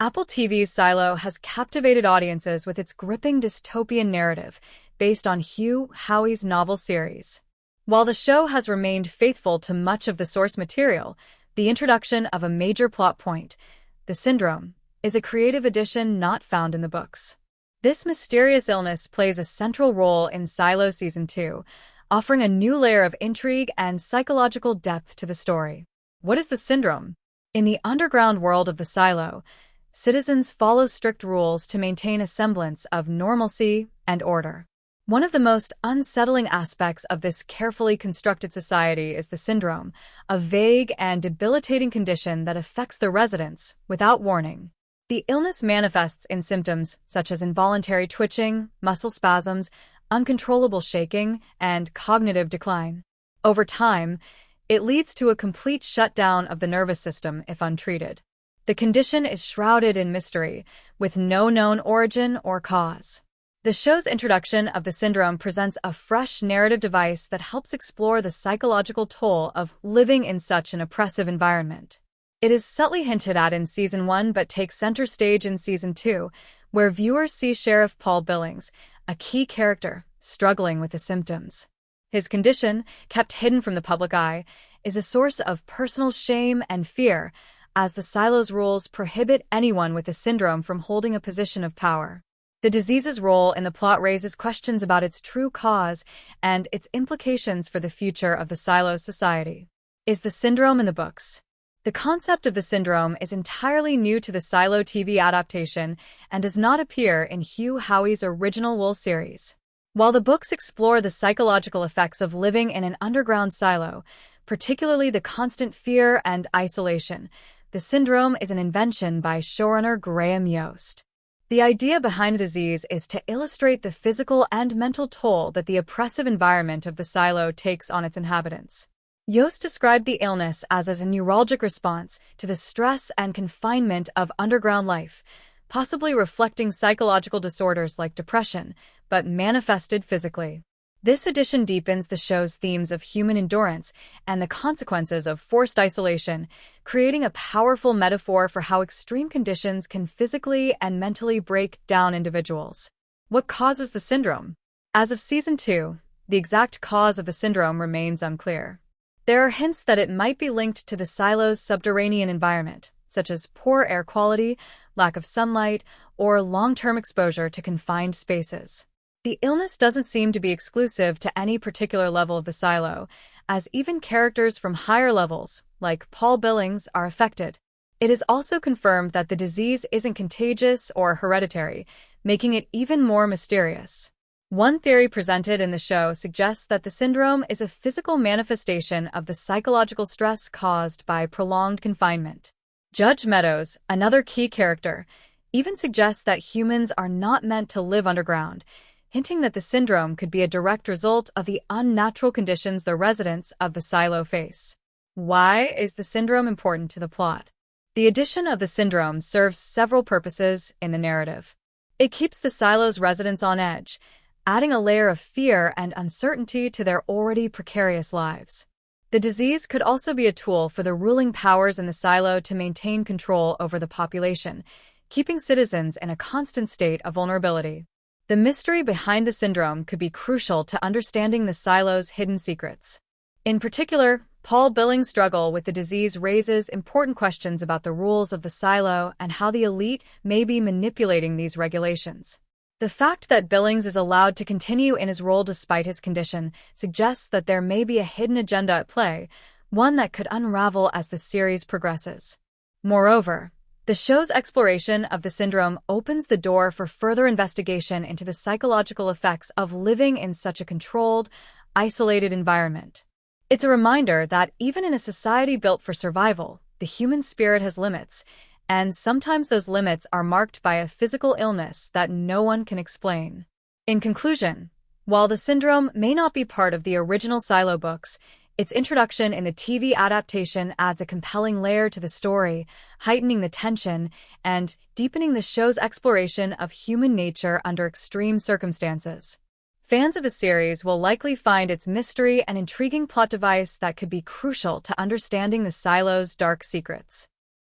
Apple TV's Silo has captivated audiences with its gripping dystopian narrative based on Hugh Howey's novel series. While the show has remained faithful to much of the source material, the introduction of a major plot point, the syndrome, is a creative addition not found in the books. This mysterious illness plays a central role in Silo Season 2, offering a new layer of intrigue and psychological depth to the story. What is the syndrome? In the underground world of the Silo, citizens follow strict rules to maintain a semblance of normalcy and order. One of the most unsettling aspects of this carefully constructed society is the syndrome, a vague and debilitating condition that affects the residents without warning. The illness manifests in symptoms such as involuntary twitching, muscle spasms, uncontrollable shaking, and cognitive decline. Over time, it leads to a complete shutdown of the nervous system if untreated. The condition is shrouded in mystery, with no known origin or cause. The show's introduction of the syndrome presents a fresh narrative device that helps explore the psychological toll of living in such an oppressive environment. It is subtly hinted at in Season 1 but takes center stage in Season 2, where viewers see Sheriff Paul Billings, a key character, struggling with the symptoms. His condition, kept hidden from the public eye, is a source of personal shame and fear, as the Silo's rules prohibit anyone with the syndrome from holding a position of power. The disease's role in the plot raises questions about its true cause and its implications for the future of the Silo society. Is the syndrome in the books? The concept of the syndrome is entirely new to the Silo TV adaptation and does not appear in Hugh Howey's original Wool series. While the books explore the psychological effects of living in an underground silo, particularly the constant fear and isolation, the syndrome is an invention by showrunner Graham Yost. The idea behind the disease is to illustrate the physical and mental toll that the oppressive environment of the silo takes on its inhabitants. Yost described the illness as a neuralgic response to the stress and confinement of underground life, possibly reflecting psychological disorders like depression, but manifested physically. This addition deepens the show's themes of human endurance and the consequences of forced isolation, creating a powerful metaphor for how extreme conditions can physically and mentally break down individuals. What causes the syndrome? As of Season 2, the exact cause of the syndrome remains unclear. There are hints that it might be linked to the silo's subterranean environment, such as poor air quality, lack of sunlight, or long-term exposure to confined spaces. The illness doesn't seem to be exclusive to any particular level of the silo, as even characters from higher levels, like Paul Billings, are affected. It is also confirmed that the disease isn't contagious or hereditary, making it even more mysterious. One theory presented in the show suggests that the syndrome is a physical manifestation of the psychological stress caused by prolonged confinement. Judge Meadows, another key character, even suggests that humans are not meant to live underground, hinting that the syndrome could be a direct result of the unnatural conditions the residents of the silo face. Why is the syndrome important to the plot? The addition of the syndrome serves several purposes in the narrative. It keeps the silo's residents on edge, adding a layer of fear and uncertainty to their already precarious lives. The disease could also be a tool for the ruling powers in the silo to maintain control over the population, keeping citizens in a constant state of vulnerability. The mystery behind the syndrome could be crucial to understanding the silo's hidden secrets. In particular, Paul Billings' struggle with the disease raises important questions about the rules of the silo and how the elite may be manipulating these regulations. The fact that Billings is allowed to continue in his role despite his condition suggests that there may be a hidden agenda at play, one that could unravel as the series progresses. Moreover, the show's exploration of the syndrome opens the door for further investigation into the psychological effects of living in such a controlled, isolated environment. It's a reminder that even in a society built for survival, the human spirit has limits, and sometimes those limits are marked by a physical illness that no one can explain. In conclusion, while the syndrome may not be part of the original Silo books, its introduction in the TV adaptation adds a compelling layer to the story, heightening the tension and deepening the show's exploration of human nature under extreme circumstances. Fans of the series will likely find its mystery and intriguing plot device that could be crucial to understanding the Silo's dark secrets.